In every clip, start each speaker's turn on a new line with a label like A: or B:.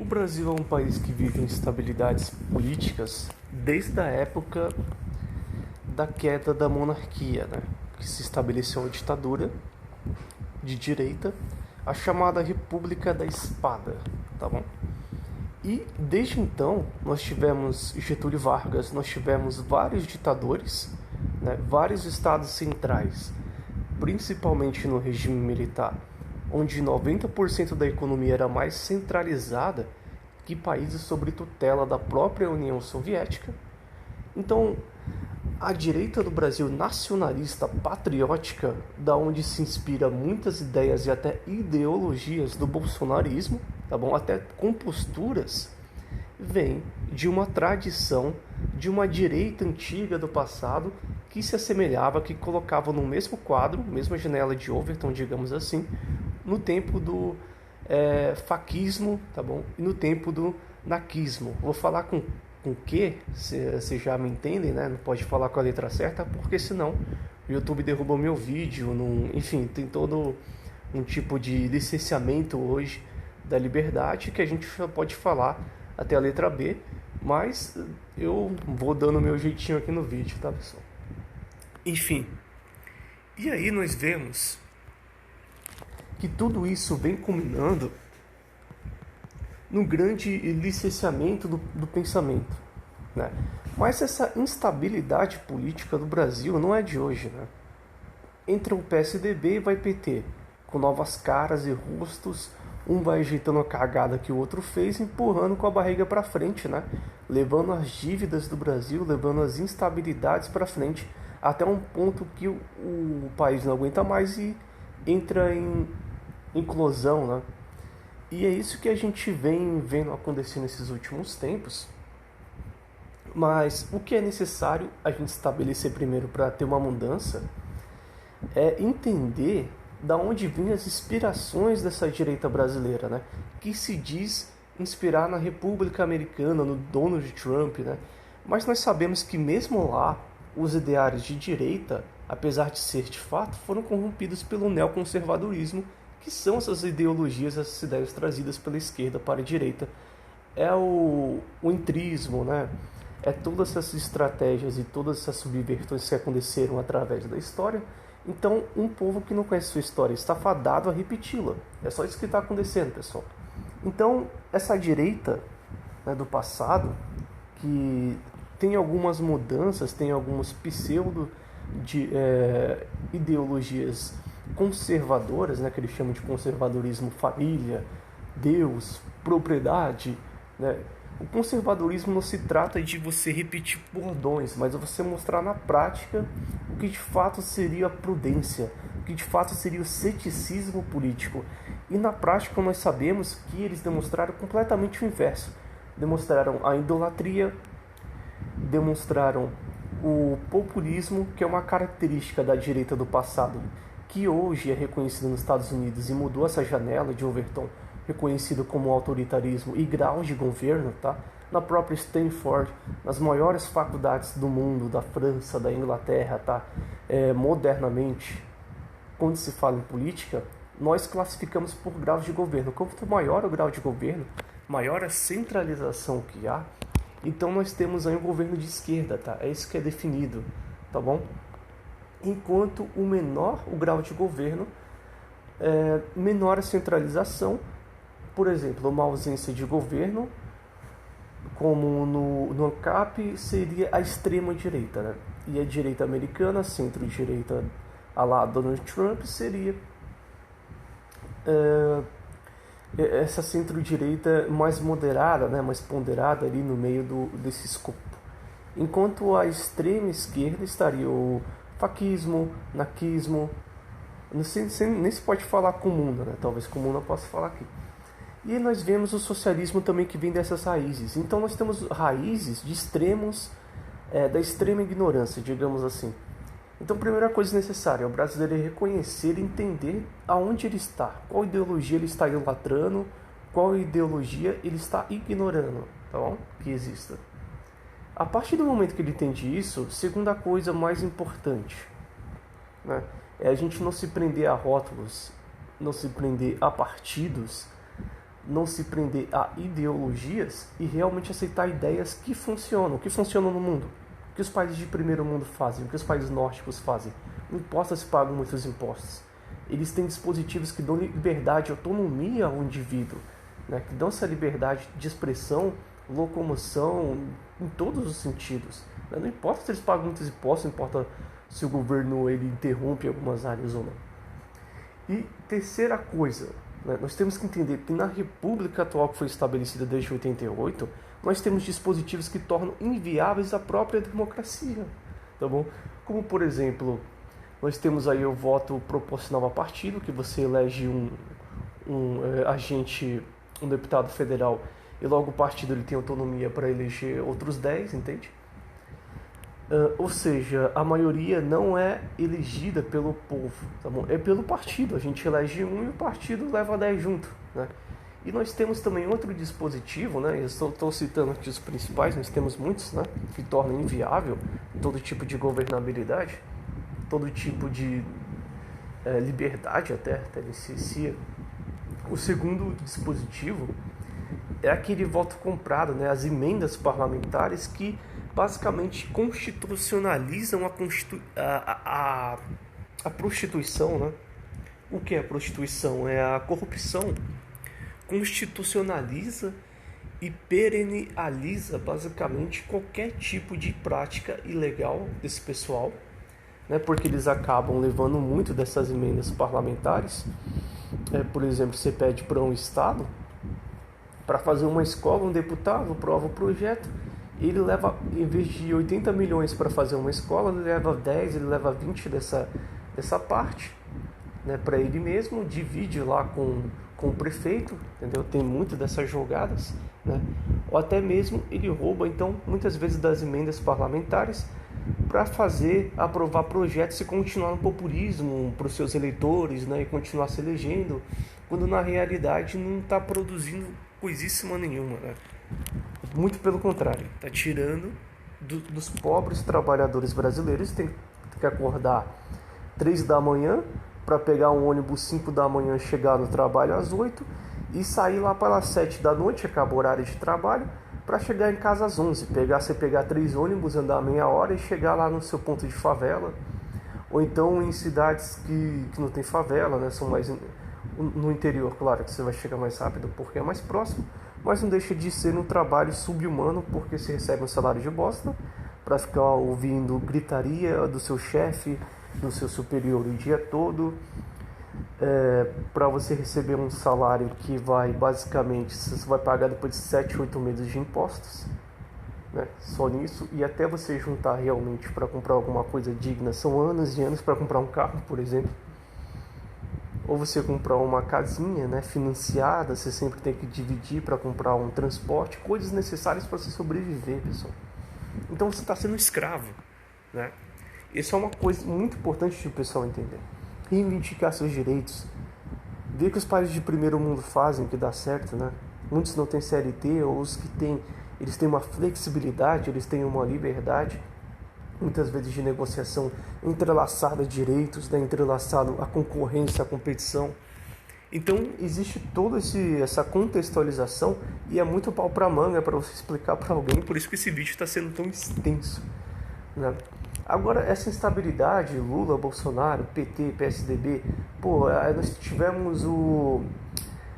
A: O Brasil é um país que vive instabilidades políticas desde a época da queda da monarquia, né? Que se estabeleceu a ditadura de direita, a chamada República da Espada, tá bom? E desde então nós tivemos Getúlio Vargas, nós tivemos vários ditadores, né? Vários estados centrais, principalmente no regime militar, onde 90% da economia era mais centralizada que países sob tutela da própria União Soviética. Então, a direita do Brasil nacionalista, patriótica, da onde se inspira muitas ideias e até ideologias do bolsonarismo, tá bom? Até com posturas, vem de uma tradição de uma direita antiga do passado que se assemelhava, que colocava no mesmo quadro, mesma janela de Overton, digamos assim, no tempo do faquismo, tá bom? E no tempo do naquismo. Vou falar com o que, vocês já me entendem, né? Não pode falar com a letra certa, porque senão o YouTube derruba meu vídeo, enfim, tem todo um tipo de licenciamento hoje da liberdade que a gente pode falar até a letra B, mas eu vou dando meu jeitinho aqui no vídeo, tá, pessoal? Enfim, e aí nós vemos que tudo isso vem culminando no grande licenciamento do pensamento, né? Mas essa instabilidade política do Brasil não é de hoje, né? Entra o PSDB e vai PT, com novas caras e rostos, um vai ajeitando a cagada que o outro fez, empurrando com a barriga para frente, né? Levando as dívidas do Brasil, levando as instabilidades para frente, até um ponto que o país não aguenta mais e entra em inclusão, né? E é isso que a gente vem vendo acontecer nesses últimos tempos. Mas o que é necessário a gente estabelecer primeiro para ter uma mudança é entender da onde vêm as inspirações dessa direita brasileira, né? Que se diz inspirar na República Americana, no Donald Trump, né? Mas nós sabemos que mesmo lá, os ideários de direita, apesar de ser de fato, foram corrompidos pelo neoconservadorismo, que são essas ideologias, essas ideias trazidas pela esquerda para a direita. É o entrismo, né? É todas essas estratégias e todas essas subversões que aconteceram através da história. Então, um povo que não conhece sua história está fadado a repeti-la. É só isso que está acontecendo, pessoal. Então, essa direita, né, do passado, que tem algumas mudanças, tem algumas ideologias conservadoras, né, que eles chamam de conservadorismo família, Deus, propriedade, né? O conservadorismo não se trata de você repetir bordões, mas você mostrar na prática o que de fato seria a prudência, o que de fato seria o ceticismo político. E na prática nós sabemos que eles demonstraram completamente o inverso. Demonstraram a idolatria, demonstraram o populismo, que é uma característica da direita do passado, que hoje é reconhecida nos Estados Unidos e mudou essa janela de Overton, reconhecido como autoritarismo e grau de governo, tá? Na própria Stanford, nas maiores faculdades do mundo, da França, da Inglaterra, tá? Modernamente, quando se fala em política, nós classificamos por graus de governo. Quanto maior o grau de governo, maior a centralização que há. Então nós temos aí um governo de esquerda, tá? É isso que é definido, tá bom? Enquanto o menor o grau de governo, menor a centralização. Por exemplo, uma ausência de governo, como no ANCAP, seria a extrema-direita, né? E a direita americana, centro-direita, a lá Donald Trump, seria essa centro-direita mais moderada, né? Mais ponderada ali no meio desse escopo. Enquanto a extrema-esquerda estaria o faquismo, naquismo, nem se pode falar comuna, né? Talvez comuna eu possa falar aqui. E nós vemos o socialismo também que vem dessas raízes. Então nós temos raízes de extremos, da extrema ignorância, digamos assim. Então a primeira coisa necessária é o brasileiro reconhecer e entender aonde ele está, qual ideologia ele está idolatrando, qual ideologia ele está ignorando, tá bom? Que exista. A partir do momento que ele entende isso, segunda coisa mais importante, né, é a gente não se prender a rótulos, não se prender a partidos, não se prender a ideologias e realmente aceitar ideias que funcionam no mundo. O que os países de primeiro mundo fazem, o que os países nórdicos fazem. Não importa se pagam muitos impostos. Eles têm dispositivos que dão liberdade e autonomia ao indivíduo, né? Que dão essa liberdade de expressão, locomoção, em todos os sentidos. Não importa se eles pagam muitos impostos, não importa se o governo ele interrompe algumas áreas ou não. E terceira coisa, né? Nós temos que entender que na república atual que foi estabelecida desde 88, nós temos dispositivos que tornam inviáveis a própria democracia, tá bom? Como, por exemplo, nós temos aí o voto proporcional a partido, que você elege um deputado federal, e logo o partido ele tem autonomia para eleger outros 10, entende? Ou seja, a maioria não é elegida pelo povo, tá bom? É pelo partido. A gente elege um e o partido leva 10 junto, né? E nós temos também outro dispositivo, né? Eu estou citando aqui os principais, nós temos muitos, né? Que tornam inviável todo tipo de governabilidade, todo tipo de liberdade até licencia. O segundo dispositivo é aquele voto comprado, né? As emendas parlamentares que basicamente constitucionalizam a prostituição, né? O que é a prostituição? É a corrupção. Constitucionaliza e perennializa basicamente qualquer tipo de prática ilegal desse pessoal, né? Porque eles acabam levando muito dessas emendas parlamentares. Por exemplo, você pede para um estado para fazer uma escola, um deputado aprova o projeto, ele leva, em vez de 80 milhões para fazer uma escola, ele leva 10, ele leva 20 dessa parte, né, para ele mesmo, divide lá com o prefeito, entendeu? Tem muito dessas jogadas, né? Ou até mesmo ele rouba, então, muitas vezes das emendas parlamentares para aprovar projetos e continuar no populismo para os seus eleitores, né, e continuar se elegendo, quando na realidade não está produzindo coisíssima nenhuma, né? Muito pelo contrário, está tirando dos pobres trabalhadores brasileiros, tem que acordar 3 da manhã para pegar um ônibus 5 da manhã, chegar no trabalho às 8 e sair lá para as 7 da noite, acaba o horário de trabalho, para chegar em casa às 11, você pegar 3 ônibus, andar meia hora e chegar lá no seu ponto de favela, ou então em cidades que não tem favela, né, são mais no interior, claro que você vai chegar mais rápido porque é mais próximo, mas não deixa de ser um trabalho subhumano, porque você recebe um salário de bosta para ficar ouvindo gritaria do seu chefe, do seu superior o dia todo, para você receber um salário que vai basicamente, você vai pagar depois de 7, 8 meses de impostos, né? Só nisso, e até você juntar realmente para comprar alguma coisa digna, são anos e anos para comprar um carro, por exemplo. Ou você comprar uma casinha, né, financiada, você sempre tem que dividir para comprar um transporte, coisas necessárias para você sobreviver, pessoal. Então você está sendo escravo, né? Isso é uma coisa muito importante de o pessoal entender. Reivindicar seus direitos. Ver que os países de primeiro mundo fazem, que dá certo, né? Muitos não têm CLT, ou os que têm, eles têm uma flexibilidade, eles têm uma liberdade, muitas vezes de negociação entrelaçada a direitos, né? Entrelaçado a concorrência, a competição. Então existe toda essa contextualização e é muito pau pra manga para você explicar para alguém, por isso que esse vídeo está sendo tão extenso, né? Agora, essa instabilidade, Lula, Bolsonaro, PT, PSDB, nós tivemos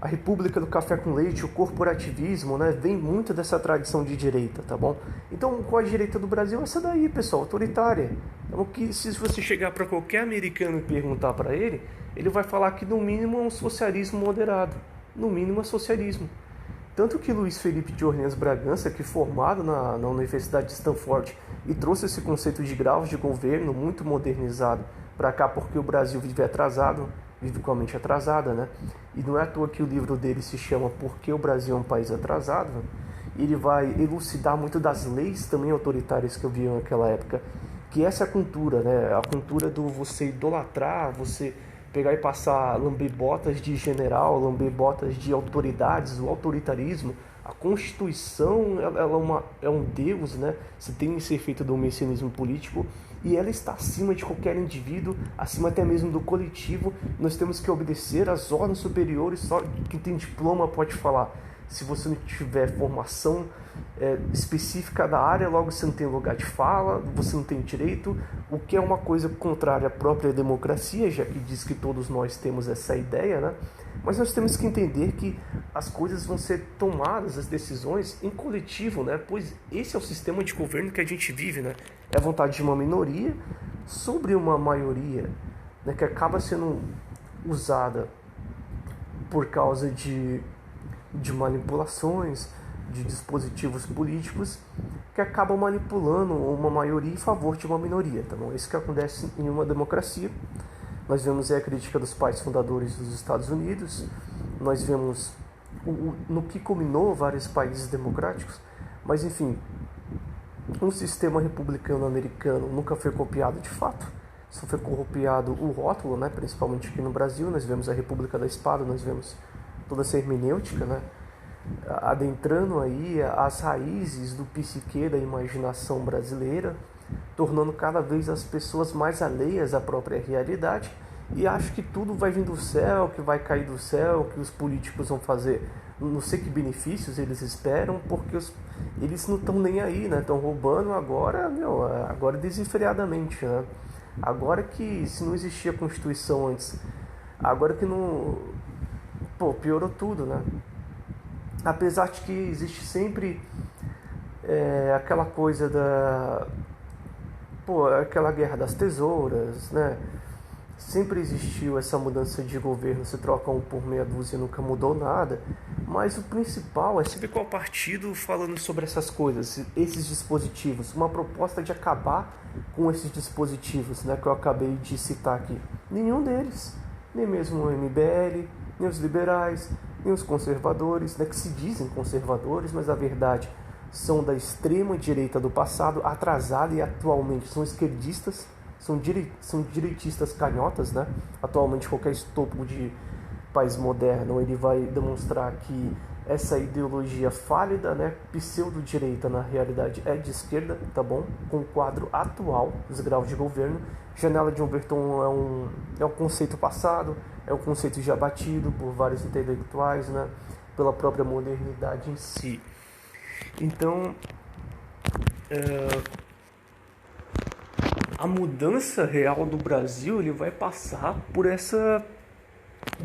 A: a República do Café com Leite, o corporativismo, né? Vem muito dessa tradição de direita, tá bom? Então, qual a direita do Brasil? Essa daí, pessoal, autoritária. Então, que se você chegar para qualquer americano e perguntar para ele, ele vai falar que no mínimo é um socialismo moderado. No mínimo é socialismo. Tanto que Luiz Felipe de Orleans Bragança, que formado na Universidade de Stanford e trouxe esse conceito de graus de governo muito modernizado para cá, porque o Brasil vive atrasado, vive com a mente atrasada, né? E não é à toa que o livro dele se chama Por que o Brasil é um País Atrasado. Ele vai elucidar muito das leis também autoritárias que eu vi naquela época, que essa é a cultura, né? A cultura do você idolatrar, você pegar e passar, lamber botas de general, lamber botas de autoridades, o autoritarismo. A Constituição é um deus, né? Se tem esse efeito do messianismo político, e ela está acima de qualquer indivíduo, acima até mesmo do coletivo. Nós temos que obedecer às ordens superiores. Só quem tem diploma pode falar. Se você não tiver formação específica da área, logo você não tem lugar de fala, você não tem direito, o que é uma coisa contrária à própria democracia, já que diz que todos nós temos essa ideia, né? Mas nós temos que entender que as coisas vão ser tomadas, as decisões, em coletivo, né? Pois esse é o sistema de governo que a gente vive, né? É a vontade de uma minoria sobre uma maioria, né? Que acaba sendo usada por causa de manipulações, de dispositivos políticos que acabam manipulando uma maioria em favor de uma minoria. Tá bom? Isso que acontece em uma democracia. Nós vemos a crítica dos pais fundadores dos Estados Unidos, nós vemos no que culminou vários países democráticos, mas enfim, um sistema republicano americano nunca foi copiado de fato, só foi copiado o rótulo, né? Principalmente aqui no Brasil, nós vemos a República da Espada, nós vemos toda essa hermenêutica, né? Adentrando aí as raízes do psique, da imaginação brasileira, tornando cada vez as pessoas mais alheias à própria realidade, e acho que tudo vai vir do céu, que vai cair do céu, que os políticos vão fazer não sei que benefícios eles esperam, porque eles não estão nem aí, né? Estão roubando agora, agora desenfreadamente, né? Agora que se não existia Constituição antes, agora que não... Pô, piorou tudo, né? Apesar de que existe sempre aquela coisa aquela guerra das tesouras, né? Sempre existiu essa mudança de governo, se troca um por meia dúzia, nunca mudou nada. Mas o principal é sempre qual partido falando sobre essas coisas, esses dispositivos. Uma proposta de acabar com esses dispositivos, né, que eu acabei de citar aqui. Nenhum deles, nem mesmo o MBL, nem os liberais, nem os conservadores, né, que se dizem conservadores, mas a verdade são da extrema direita do passado, atrasada, e atualmente são esquerdistas, são direitistas canhotas, né? Atualmente qualquer estopro de país moderno ele vai demonstrar que essa ideologia fálida, né, pseudo-direita, na realidade é de esquerda, tá bom? Com o quadro atual dos graus de governo. Janela de Humberton é um conceito passado, é um conceito já batido por vários intelectuais, né, pela própria modernidade em si. Então, a mudança real do Brasil ele vai passar por essa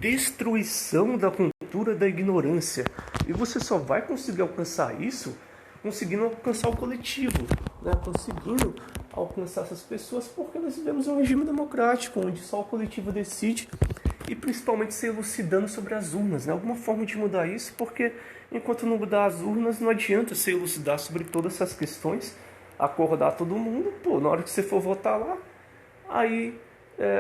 A: destruição da cultura da ignorância. E você só vai conseguir alcançar isso conseguindo alcançar o coletivo, né? Conseguindo alcançar essas pessoas, porque nós vivemos um regime democrático, onde só o coletivo decide, e principalmente se elucidando sobre as urnas, né? Alguma forma de mudar isso, porque enquanto não mudar as urnas, não adianta se elucidar sobre todas essas questões, acordar todo mundo, pô, na hora que você for votar lá, aí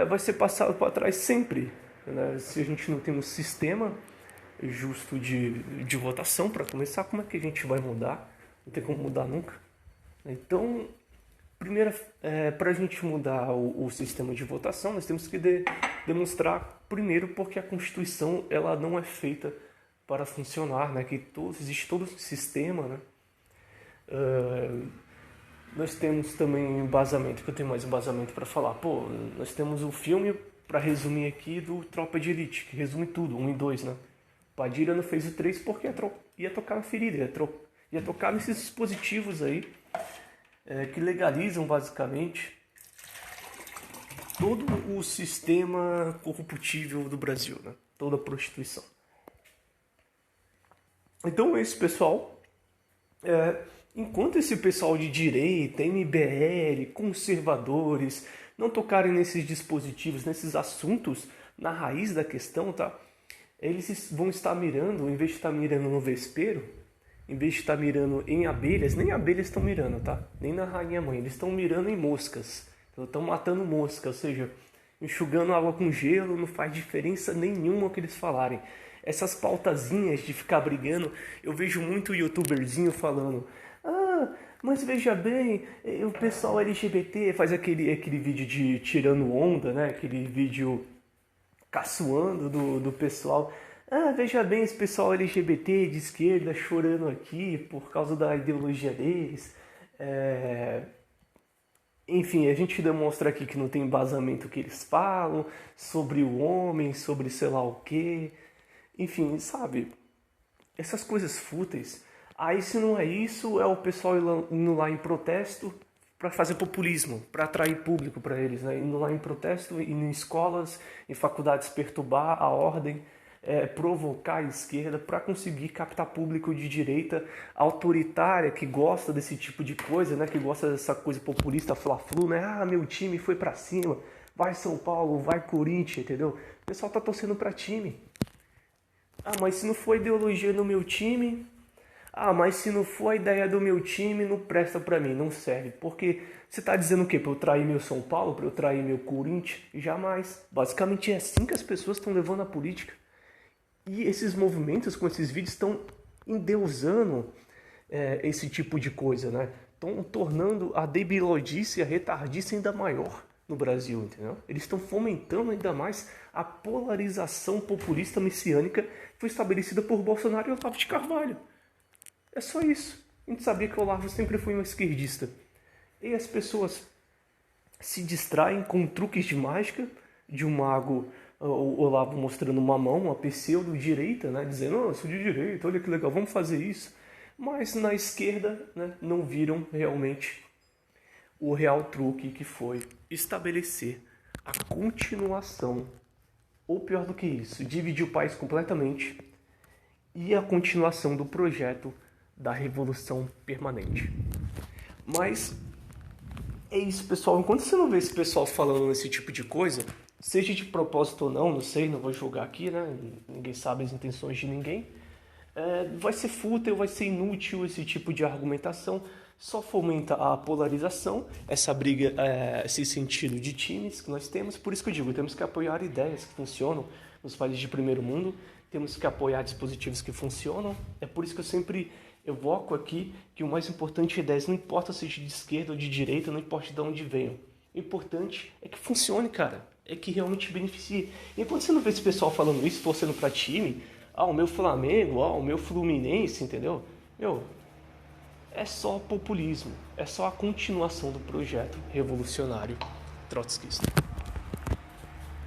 A: vai ser passado para trás sempre, né? Se a gente não tem um sistema justo de votação para começar, como é que a gente vai mudar? Não tem como mudar nunca. Então, primeiro, para a gente mudar o sistema de votação, nós temos que demonstrar, primeiro, porque a Constituição ela não é feita para funcionar, né? Que existe todo um sistema, né? Nós temos também embasamento, que eu tenho mais embasamento para falar. Pô, nós temos o filme, para resumir aqui, do Tropa de Elite, que resume tudo, 1 e 2, né? Padilha não fez o 3 porque ia tocar na ferida, ia tocar nesses dispositivos aí, que legalizam basicamente todo o sistema corruptível do Brasil, né? Toda a prostituição. Então é isso, pessoal. Enquanto esse pessoal de direita, MBL, conservadores, não tocarem nesses dispositivos, nesses assuntos, na raiz da questão, tá? Eles vão estar mirando, em vez de estar mirando no vespeiro, em vez de estar mirando em abelhas, nem abelhas estão mirando, tá? Nem na rainha mãe, eles estão mirando em moscas. Então, estão matando mosca, ou seja, enxugando água com gelo, não faz diferença nenhuma o que eles falarem. Essas pautazinhas de ficar brigando, eu vejo muito youtuberzinho falando: mas veja bem, o pessoal LGBT faz aquele vídeo de tirando onda, né? Aquele vídeo caçoando do pessoal. Ah, veja bem esse pessoal LGBT de esquerda chorando aqui por causa da ideologia deles. Enfim, a gente demonstra aqui que não tem embasamento o que eles falam sobre o homem, sobre sei lá o quê. Enfim, sabe? Essas coisas fúteis. Aí se não é isso, é o pessoal indo lá em protesto para fazer populismo, para atrair público para eles, né? Indo lá em protesto, indo em escolas, em faculdades perturbar a ordem, provocar a esquerda para conseguir captar público de direita autoritária que gosta desse tipo de coisa, né? Que gosta dessa coisa populista, fla-flu, né? Ah, meu time foi para cima, vai São Paulo, vai Corinthians, entendeu? O pessoal tá torcendo para time. Ah, mas se não for a ideologia do meu time... Ah, mas se não for a ideia do meu time, não presta pra mim, não serve. Porque você tá dizendo o quê? Pra eu trair meu São Paulo? Pra eu trair meu Corinthians? Jamais. Basicamente é assim que as pessoas estão levando a política. E esses movimentos com esses vídeos estão endeusando esse tipo de coisa, né? Estão tornando a debilodice, a retardice ainda maior no Brasil, entendeu? Eles estão fomentando ainda mais a polarização populista messiânica que foi estabelecida por Bolsonaro e Olavo de Carvalho. É só isso. A gente sabia que o Olavo sempre foi um esquerdista. E as pessoas se distraem com truques de mágica, de um mago, o Olavo mostrando uma mão, uma pseudo-direita, né? Dizendo, eu sou de direita, olha que legal, vamos fazer isso. Mas na esquerda, né, não viram realmente o real truque que foi estabelecer a continuação, ou pior do que isso, dividir o país completamente e a continuação do projeto da revolução permanente. Mas é isso, pessoal. Enquanto você não vê esse pessoal falando esse tipo de coisa, seja de propósito ou não, não sei, não vou julgar aqui, né? Ninguém sabe as intenções de ninguém. Vai ser fútil, vai ser inútil esse tipo de argumentação. Só fomenta a polarização, essa briga, esse sentido de times que nós temos. Por isso que eu digo, temos que apoiar ideias que funcionam nos países de primeiro mundo. Temos que apoiar dispositivos que funcionam. É por isso que eu sempre evoco aqui que o mais importante é ideias. Não importa seja de esquerda ou de direita, não importa de onde venham. O importante é que funcione, cara. É que realmente beneficie. E enquanto você não vê esse pessoal falando isso, torcendo pra time, o meu Flamengo, o meu Fluminense, entendeu? É só populismo. É só a continuação do projeto revolucionário trotskista.